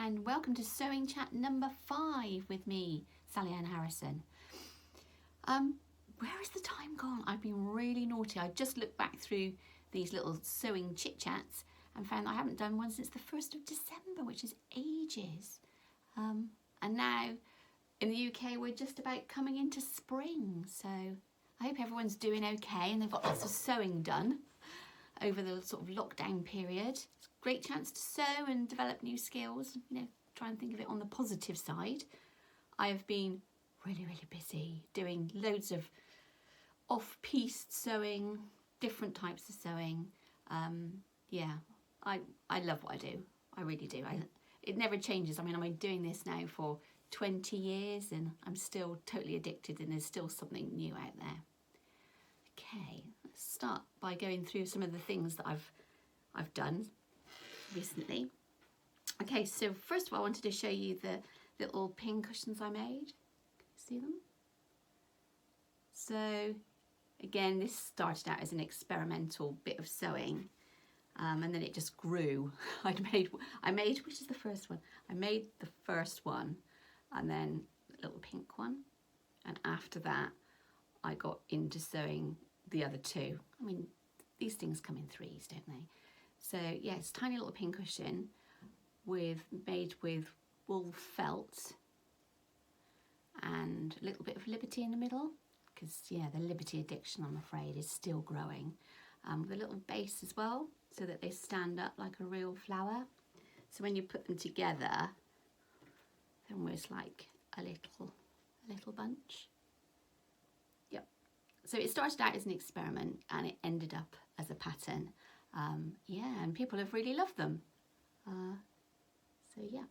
and welcome to Sewing Chat number 5 with me, Sallieann Harrison. Where has the time gone? I've been really naughty. I just looked back through these little sewing chit chats and found that I haven't done one since the 1st of December, which is ages. And now in the UK we're just about coming into spring, so I hope everyone's doing okay and they've got lots of sewing done over the sort of lockdown period. It's a great chance to sew and develop new skills, you know, try and think of it on the positive side. I have been really busy doing loads of off-piece sewing, different types of sewing. Yeah, I love what I do. I really do. It never changes. I mean, I've been doing this now for 20 years and I'm still totally addicted, and there's still something new out there. Okay, let's start by going through some of the things that I've done recently. Okay, so first of all I wanted to show you the little pin cushions I made. See them? So again, this started out as an experimental bit of sewing, and then it just grew. I made which is the first one? I made the first one and then the little pink one, and after that I got into sewing the other two. I mean, these things come in threes, don't they? So yeah, it's a tiny little pin cushion made with wool felt and a little bit of Liberty in the middle, because yeah, the Liberty addiction, I'm afraid, is still growing. With a little base as well, so that they stand up like a real flower. So when you put them together, they're almost like a little bunch. Yep. So it started out as an experiment and it ended up as a pattern. Yeah, and people have really loved them. So yeah,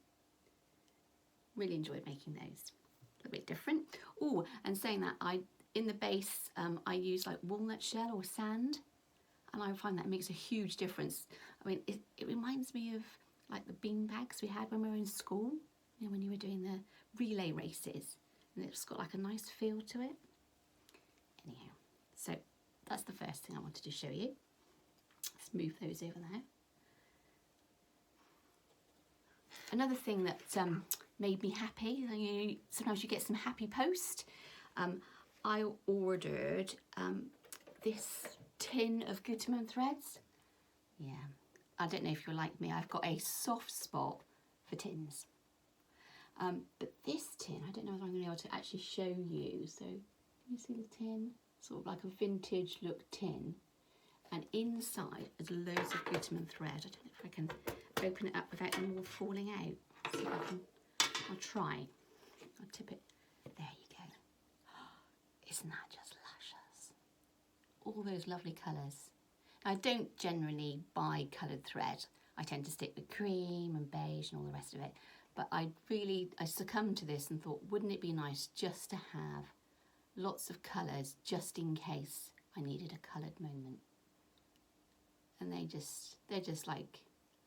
really enjoyed making those. A bit different. Oh, and saying that, in the base I use like walnut shell or sand, and I find that makes a huge difference. I mean, it reminds me of like the bean bags we had when we were in school, you know, when you were doing the relay races, and it's got like a nice feel to it. Anyhow, so that's the first thing I wanted to show you. Let's move those over there. Another thing that made me happy, you know, sometimes you get some happy post. I ordered this tin of Goodman Threads. Yeah, I don't know if you're like me, I've got a soft spot for tins. But this tin, I don't know if I'm going to be able to actually show you. So can you see the tin? Sort of like a vintage look tin. And inside is loads of Goodman thread. I don't know if I can open it up without them all falling out. See if I can. I'll try. I'll tip it. There you go. Isn't that just luscious? All those lovely colours. Now, I don't generally buy coloured thread. I tend to stick with cream and beige and all the rest of it. But I succumbed to this and thought, wouldn't it be nice just to have lots of colours just in case I needed a coloured moment. And they're just like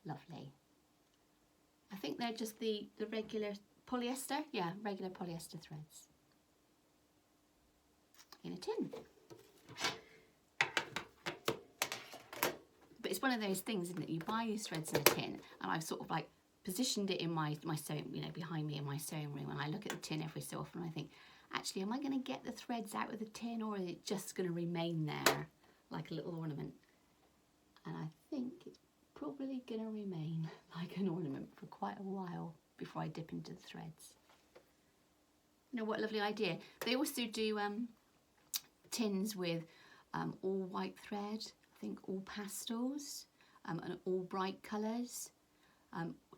lovely. I think they're just the regular polyester, yeah, regular polyester threads in a tin. But it's one of those things, isn't it? You buy these threads in a tin, and I've sort of like positioned it in my sewing, you know, behind me in my sewing room, and I look at the tin every so often and I think, actually, am I going to get the threads out of the tin, or is it just going to remain there like a little ornament? And I think it's probably going to remain like an ornament for quite a while before I dip into the threads. You know, what a lovely idea. They also do tins with all white thread, I think all pastels, and all bright colours,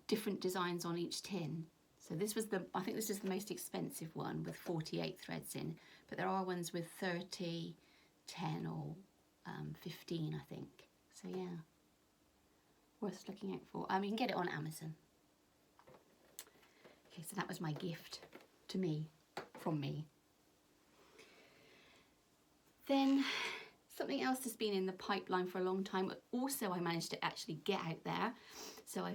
different designs on each tin. So this was I think this is the most expensive one with 48 threads in, but there are ones with 30, 10 or 15, I think. So yeah, worth looking out for. You can get it on Amazon. Okay, so that was my gift to me, from me. Then something else that's been in the pipeline for a long time, but also I managed to actually get out there. So I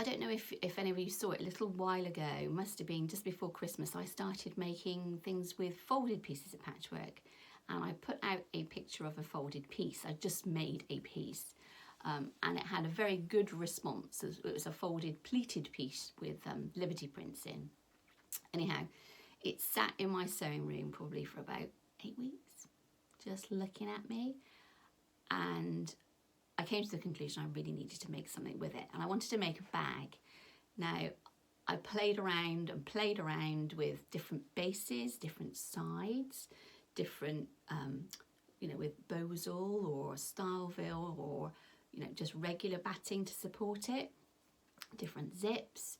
don't know if any of you saw it a little while ago, must have been just before Christmas, I started making things with folded pieces of patchwork. And I put out a picture of a folded piece. I just made a piece. and it had a very good response. It was a folded pleated piece with Liberty prints in. Anyhow, it sat in my sewing room probably for about 8 weeks, just looking at me, and I came to the conclusion I really needed to make something with it, and I wanted to make a bag. Now, I played around and played around with different bases, different sides, different, you know, with bozal or styleville or, you know, just regular batting to support it, different zips.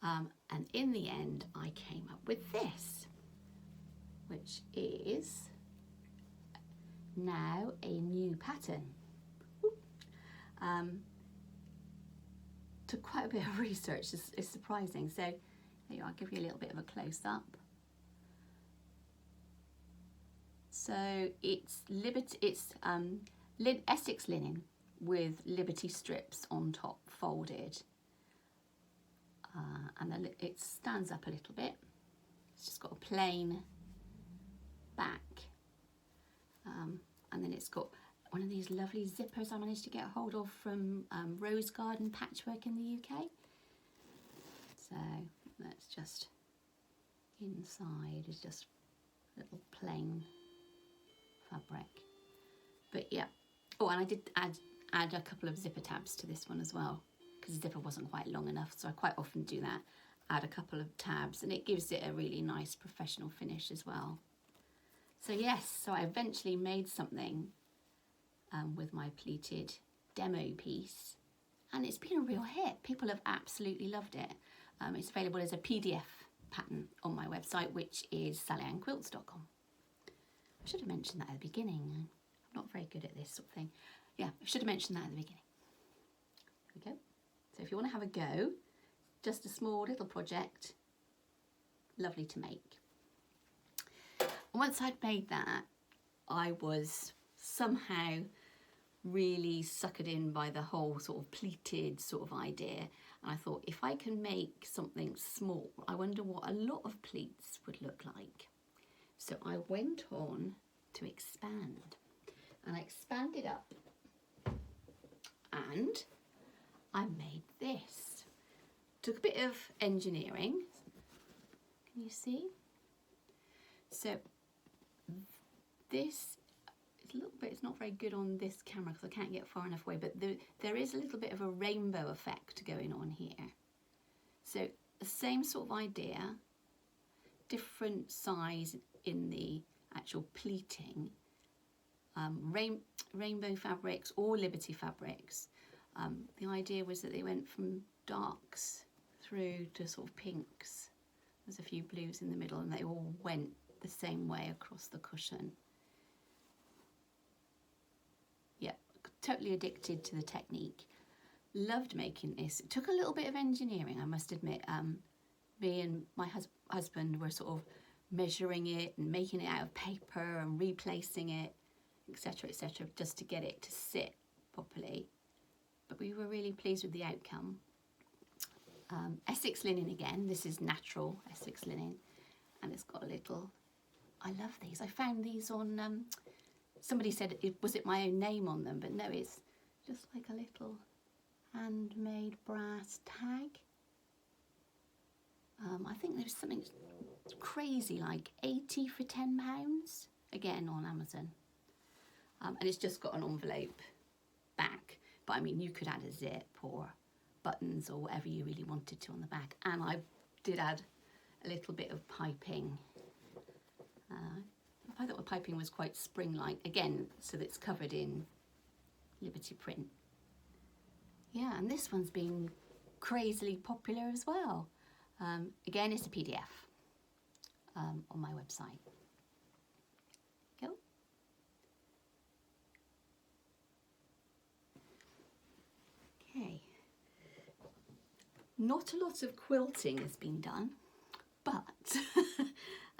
And in the end, I came up with this, which is now a new pattern. Took quite a bit of research, it's surprising. So there you are, I'll give you a little bit of a close-up. So it's Essex linen with Liberty strips on top folded. And then it stands up a little bit. It's just got a plain back. And then it's got one of these lovely zippers I managed to get hold of from Rose Garden Patchwork in the UK. So that's just inside is just a little plain fabric. But yeah, oh, and I did add a couple of zipper tabs to this one as well, because the zipper wasn't quite long enough, so I quite often do that, add a couple of tabs, and it gives it a really nice professional finish as well. So yes, so I eventually made something with my pleated demo piece, and it's been a real hit. People have absolutely loved it. It's available as a PDF pattern on my website, which is sallieannquilts.com. I should have mentioned that at the beginning. I'm not very good at this sort of thing. Yeah, I should have mentioned that at the beginning. There we go. So if you want to have a go, just a small little project, lovely to make. And once I'd made that, I was somehow really suckered in by the whole sort of pleated sort of idea. And I thought, if I can make something small, I wonder what a lot of pleats would look like. So I went on to expand, and I expanded up, and I made this. Took a bit of engineering. Can you see? So this is a little bit, it's not very good on this camera because I can't get far enough away, but there is a little bit of a rainbow effect going on here. So the same sort of idea, different size in the actual pleating, rainbow fabrics or Liberty fabrics. The idea was that they went from darks through to sort of pinks. There's a few blues in the middle, and they all went the same way across the cushion. Yeah, totally addicted to the technique. Loved making this. It took a little bit of engineering, I must admit. Me and my husband were sort of measuring it and making it out of paper and replacing it, etc., just to get it to sit properly. But we were really pleased with the outcome. Essex linen again. This is natural Essex linen, and it's got a little, I love these. I found these on, somebody said, was it my own name on them? But no, it's just like a little handmade brass tag. I think there was something crazy like 80 for £10, again on Amazon. And it's just got an envelope back, but I mean, you could add a zip or buttons or whatever you really wanted to on the back. And I did add a little bit of piping. I thought the piping was quite spring-like, again, so that it's covered in Liberty print. Yeah, and this one's been crazily popular as well. Again, it's a PDF on my website. Go. Okay. Not a lot of quilting has been done, but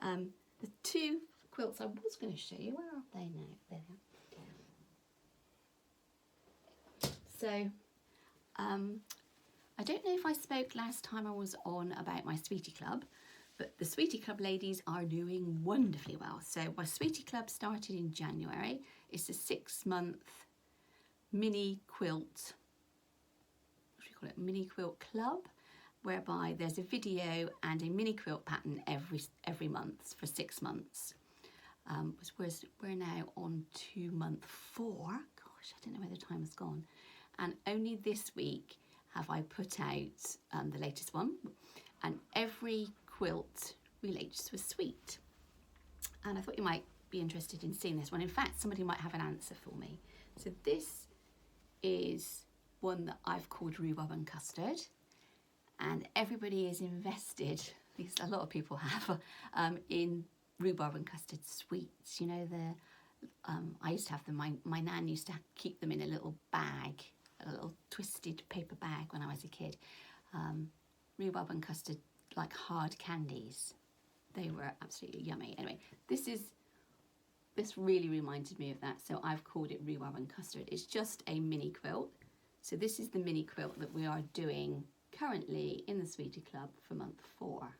the two quilts I was going to show you, where are they now? There they are. So, I don't know if I spoke last time I was on about my Sweetie Club, but the Sweetie Club ladies are doing wonderfully well. So my Sweetie Club started in January. It's a 6-month mini quilt, what do we call it, mini quilt club, whereby there's a video and a mini quilt pattern every month for 6 months. We're now on to month 4. Gosh, I don't know where the time has gone. And only this week have I put out the latest one. And every quilt relates to a suite. And I thought you might be interested in seeing this one. In fact, somebody might have an answer for me. So this is one that I've called Rhubarb and Custard. And everybody is invested, at least a lot of people have, in rhubarb and custard sweets. You know, I used to have them, my nan used to keep them in a little bag, a little twisted paper bag when I was a kid. Rhubarb and custard, like hard candies. They were absolutely yummy. Anyway, this really reminded me of that, so I've called it Rhubarb and Custard. It's just a mini quilt. So this is the mini quilt that we are doing currently in the Sweetie Club for month 4.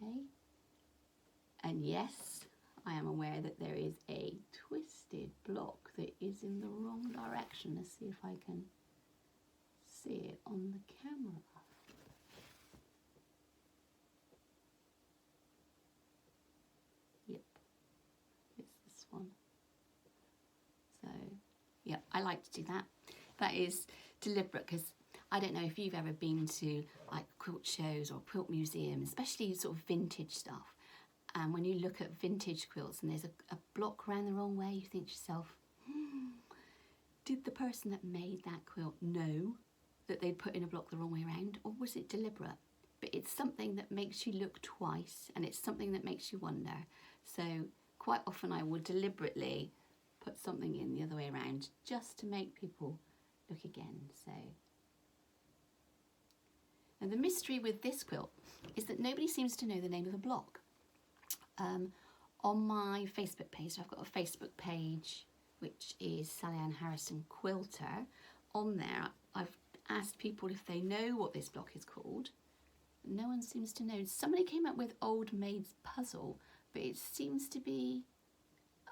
Okay, and yes, I am aware that there is a twisted block that is in the wrong direction. Let's see if I can see it on the camera. Yep, it's this one. So yeah, I like to do that. That is deliberate, because I don't know if you've ever been to like quilt shows or quilt museums, especially sort of vintage stuff. And when you look at vintage quilts and there's a block around the wrong way, you think to yourself, did the person that made that quilt know that they'd put in a block the wrong way around, or was it deliberate? But it's something that makes you look twice, and it's something that makes you wonder. So quite often I will deliberately put something in the other way around just to make people look again. So, and the mystery with this quilt is that nobody seems to know the name of the block. On my Facebook page, I've got a Facebook page which is Sallieann Harrison Quilter. On there I've asked people if they know what this block is called. No one seems to know. Somebody came up with Old Maid's Puzzle, but it seems to be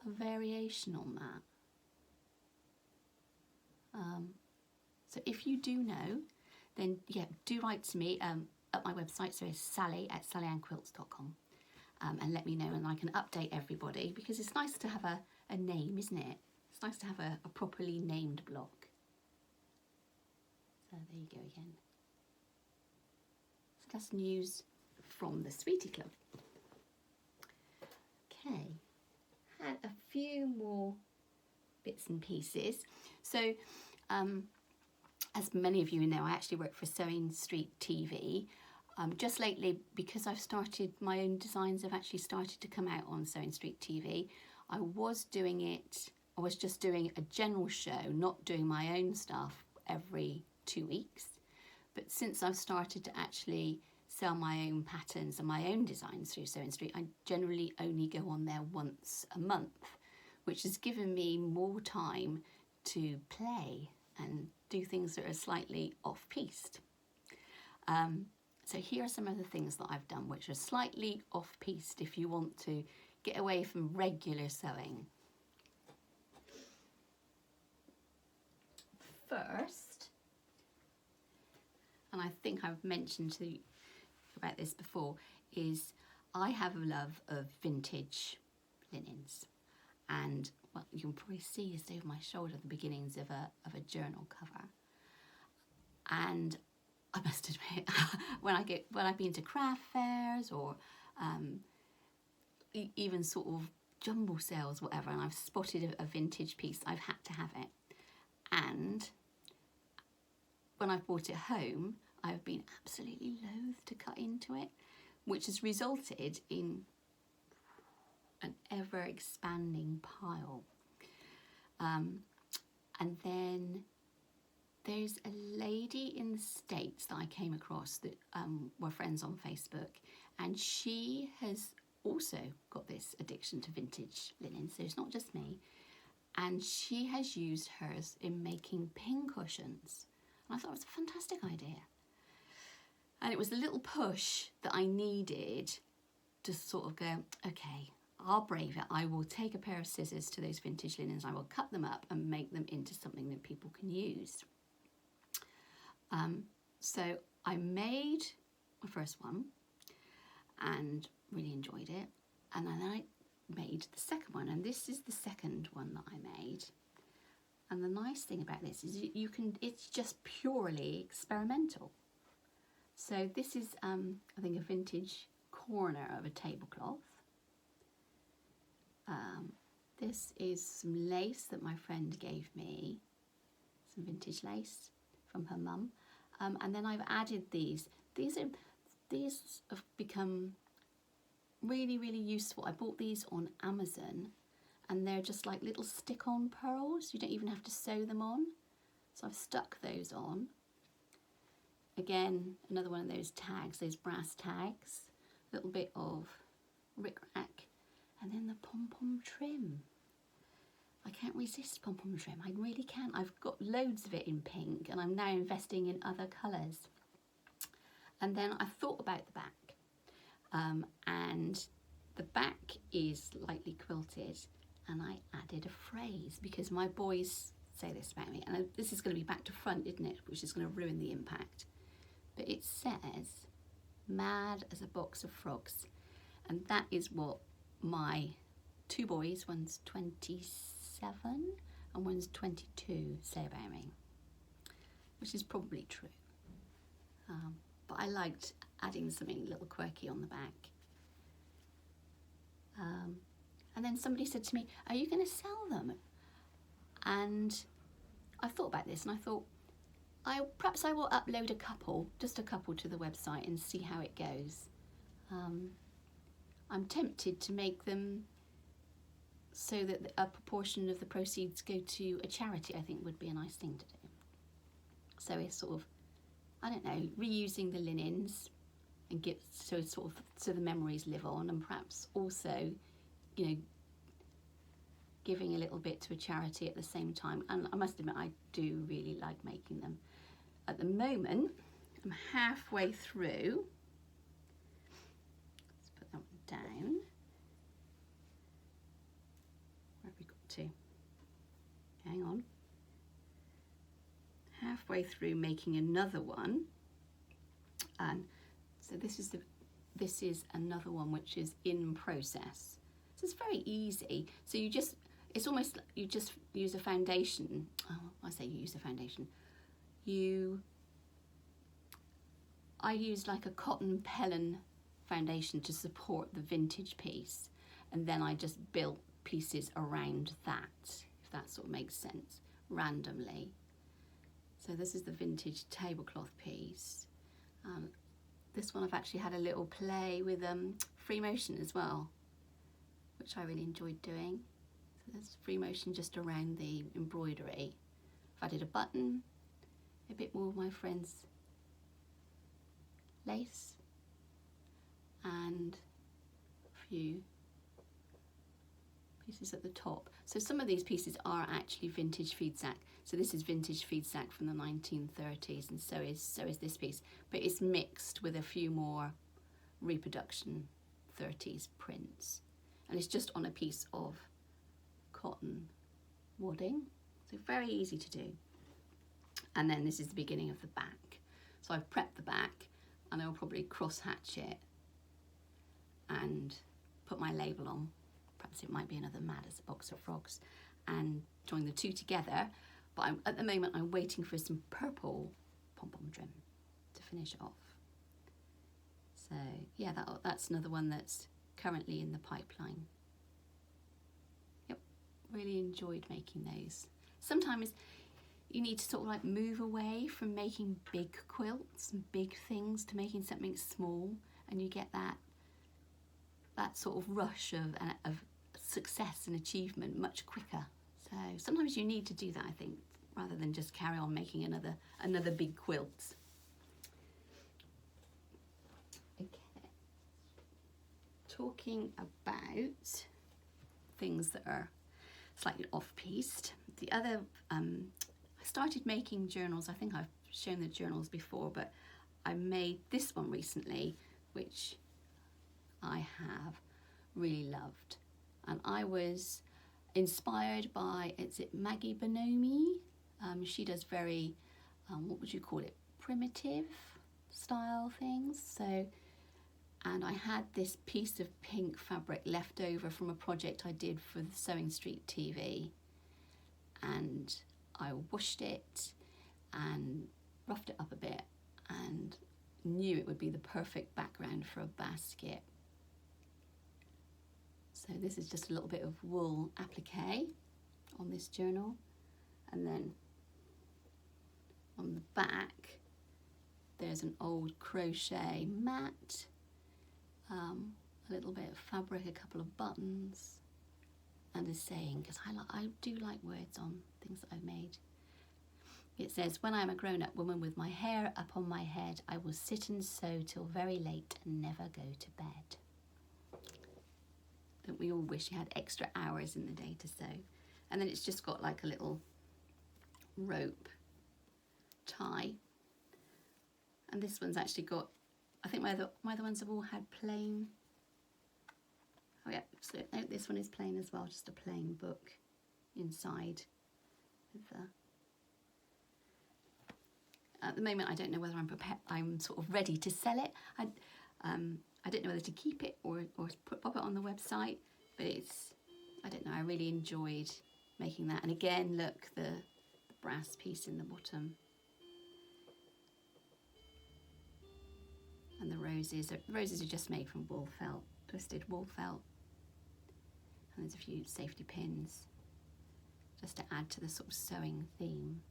a variation on that. So if you do know, then yeah, do write to me at my website, so it's sally@sallyannquilts.com, and let me know, and I can update everybody, because it's nice to have a name, isn't it? It's nice to have a properly named block. So there you go again. So that's news from the Sweetie Club. Okay, had a few more bits and pieces. So as many of you know, I actually work for Sewing Street TV. Just lately, because I've started, my own designs have actually started to come out on Sewing Street TV. I was just doing a general show, not doing my own stuff every 2 weeks. But since I've started to actually sell my own patterns and my own designs through Sewing Street, I generally only go on there once a month, which has given me more time to play and do things that are slightly off-piste. So here are some of the things that I've done which are slightly off-piste if you want to get away from regular sewing. First, and I think I've mentioned to you about this before, is I have a love of vintage linens. And well, you can probably see just over my shoulder the beginnings of a journal cover. And I must admit, when I've been to craft fairs or even sort of jumble sales, whatever, and I've spotted a vintage piece, I've had to have it. And when I've brought it home, I've been absolutely loath to cut into it, which has resulted in an ever expanding pile. And then there's a lady in the States that I came across that were friends on Facebook, and she has also got this addiction to vintage linen, so it's not just me, and she has used hers in making pin cushions, and I thought it was a fantastic idea. And it was the little push that I needed to sort of go, okay, I'll brave it. I will take a pair of scissors to those vintage linens. I will cut them up and make them into something that people can use. So I made my first one and really enjoyed it. And then I made the second one, and this is the second one that I made. And the nice thing about this is it's just purely experimental. So this is, I think, a vintage corner of a tablecloth. This is some lace that my friend gave me, some vintage lace from her mum. And then I've added these. These have become really, really useful. I bought these on Amazon, and they're just like little stick-on pearls. You don't even have to sew them on. So I've stuck those on. Again, another one of those tags, those brass tags. A little bit of rickrack, and then the pom-pom trim. I can't resist pom-pom trim, I really can't. I've got loads of it in pink, and I'm now investing in other colours. And then I thought about the back, and the back is lightly quilted, and I added a phrase because my boys say this about me, and this is going to be back to front, isn't it, which is going to ruin the impact. But it says, "Mad as a box of frogs," and that is what my two boys, one's 27 and one's 22, say about me, which is probably true. But I liked adding something a little quirky on the back. And then somebody said to me, "Are you going to sell them?" And I thought about this, and I thought, perhaps I will upload just a couple to the website and see how it goes. I'm tempted to make them so that a proportion of the proceeds go to a charity. I think would be a nice thing to do. So it's sort of, I don't know, reusing the linens and so the memories live on, and perhaps also, you know, giving a little bit to a charity at the same time. And I must admit, I do really like making them. At the moment, I'm halfway through. Let's put that one down. Where have we got to? Hang on. Halfway through making another one. And so this is another one which is in process. So it's very easy. So it's almost like you just use a foundation. Oh, I say you use a foundation. I use like a cotton Pellon foundation to support the vintage piece, and then I just built pieces around that, if that sort of makes sense, randomly. So this is the vintage tablecloth piece. This one I've actually had a little play with free motion as well, which I really enjoyed doing. So there's free motion just around the embroidery. I've added a button, a bit more of my friend's lace, and a few pieces at the top. So some of these pieces are actually vintage feed sack. So this is vintage feed sack from the 1930s, and so is this piece, but it's mixed with a few more reproduction 30s prints, and it's just on a piece of cotton wadding, so very easy to do. And then this is the beginning of the back. So I've prepped the back, and I'll probably cross hatch it and put my label on. Perhaps it might be another "Mad as a Box of Frogs," and join the two together. But at the moment I'm waiting for some purple pom-pom trim to finish it off. So yeah, that's another one that's currently in the pipeline. Yep, really enjoyed making those. Sometimes you need to sort of like move away from making big quilts and big things to making something small, and you get that sort of rush of success and achievement much quicker. So sometimes you need to do that, I think, rather than just carry on making another big quilt. Okay. Talking about things that are slightly off-piste. The other, I started making journals. I think I've shown the journals before, but I made this one recently, which I have really loved. and I was inspired by, is it Maggie Bonomi? She does very, what would you call it, primitive style things. So, and I had this piece of pink fabric left over from a project I did for the Sewing Street TV, and I washed it and roughed it up a bit and knew it would be the perfect background for a basket. So this is just a little bit of wool applique on this journal, and then on the back there's an old crochet mat, a little bit of fabric, a couple of buttons, and a saying, because I do like words on things that I've made. It says, "When I am a grown-up woman with my hair up on my head, I will sit and sew till very late and never go to bed." Don't we all wish you had extra hours in the day to sew? And then it's just got like a little rope tie. And this one's actually got, I think my other ones have all had plain. Oh yeah, so no, this one is plain as well, just a plain book inside with the. At the moment, I don't know whether I'm prepared. I'm sort of ready to sell it. I don't know whether to keep it or pop it on the website. But it's, I don't know. I really enjoyed making that. And again, look, the brass piece in the bottom, and the roses. The roses are just made from wool felt, twisted wool felt. And there's a few safety pins just to add to the sort of sewing theme.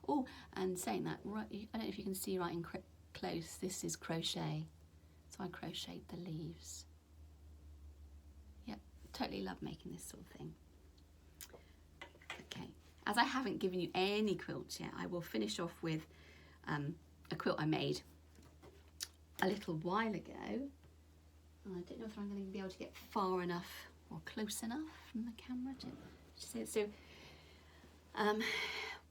Oh, and saying that, right, I don't know if you can see right in close, this is crochet. So I crocheted the leaves. Yep, totally love making this sort of thing. Okay, as I haven't given you any quilts yet, I will finish off with a quilt I made a little while ago. I don't know if I'm going to be able to get far enough or close enough from the camera to see it. So,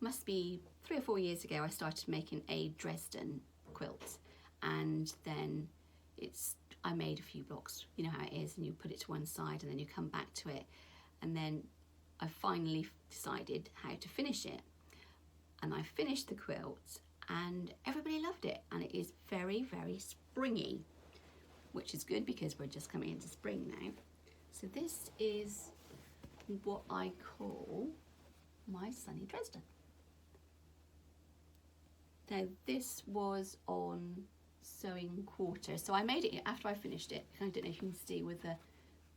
must be 3 or 4 years ago I started making a Dresden quilt, and then I made a few blocks, you know how it is, and you put it to one side and then you come back to it, and then I finally decided how to finish it, and I finished the quilt and everybody loved it, and it is very, very springy, which is good because we're just coming into spring now. So this is what I call my sunny Dresden. Now this was on Sewing Quilter, so I made it after I finished it. I don't know if you can see with the,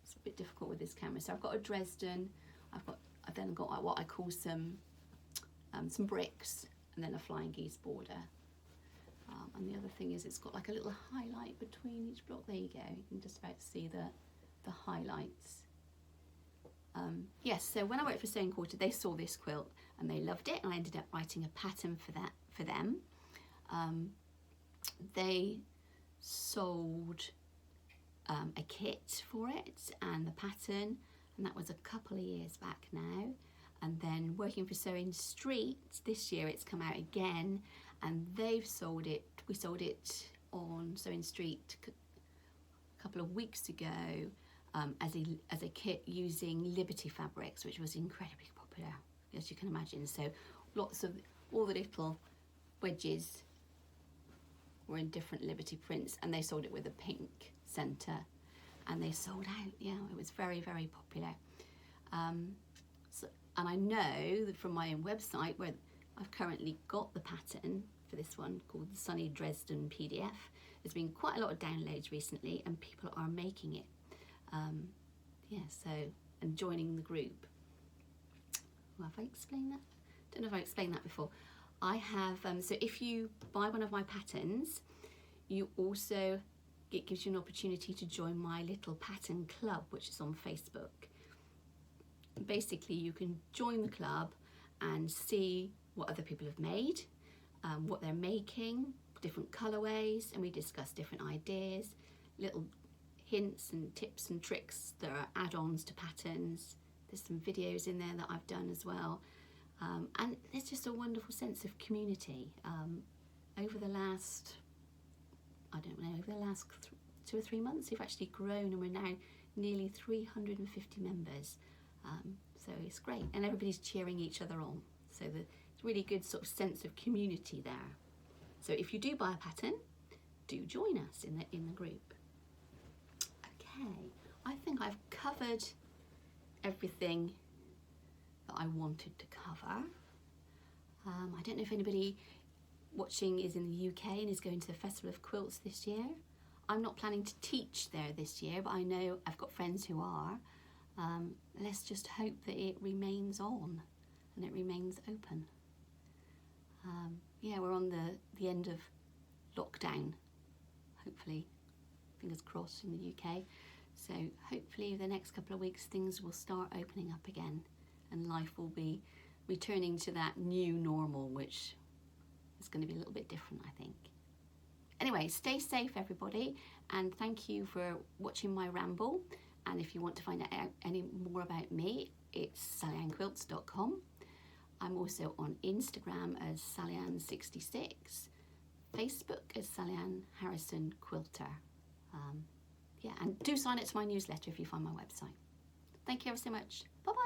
it's a bit difficult with this camera. So I've got a Dresden, I've then got what I call some bricks, and then a flying geese border. And the other thing is it's got like a little highlight between each block. There you go, you can just about see the highlights. Yes, so when I worked for Sewing Quilter, they saw this quilt and they loved it, and I ended up writing a pattern for them. They sold a kit for it and the pattern, and that was a couple of years back now. And then working for Sewing Street, this year it's come out again, and they've sold it. We sold it on Sewing Street a couple of weeks ago as a kit using Liberty fabrics, which was incredibly popular, as you can imagine. So lots of, all the little wedges were in different Liberty prints, and they sold it with a pink centre, and they sold out. Yeah, it was very, very popular. And I know that from my own website, where I've currently got the pattern for this one called the Sunny Dresden PDF, there's been quite a lot of downloads recently, and people are making it. Yeah, so, and joining the group. Well, have I explained that? Don't know if I explained that before. I have, so if you buy one of my patterns, you also, it gives you an opportunity to join my little pattern club, which is on Facebook. Basically, you can join the club and see what other people have made, what they're making, different colorways, and we discuss different ideas, little hints and tips and tricks. There are add-ons to patterns. There's some videos in there that I've done as well. And it's just a wonderful sense of community. Over the last, I don't know, over the last 2 or 3 months. We've actually grown and we're now nearly 350 members. So it's great, and everybody's cheering each other on. So there's really good sort of sense of community there. So if you do buy a pattern, do join us in the group. Okay, I think I've covered everything that I wanted to cover. I don't know if anybody watching is in the UK and is going to the Festival of Quilts this year. I'm not planning to teach there this year, but I know I've got friends who are. Let's just hope that it remains on and it remains open. Yeah, we're on the end of lockdown, hopefully, fingers crossed, in the UK. So hopefully the next couple of weeks things will start opening up again and life will be returning to that new normal, which is going to be a little bit different, I think. Anyway, stay safe everybody, and thank you for watching my ramble. And if you want to find out any more about me, it's sallieannquilts.com. I'm also on Instagram as Sallieann66, Facebook as Sallieann Harrison Quilter. Yeah, and do sign up to my newsletter if you find my website. Thank you ever so much. Bye bye.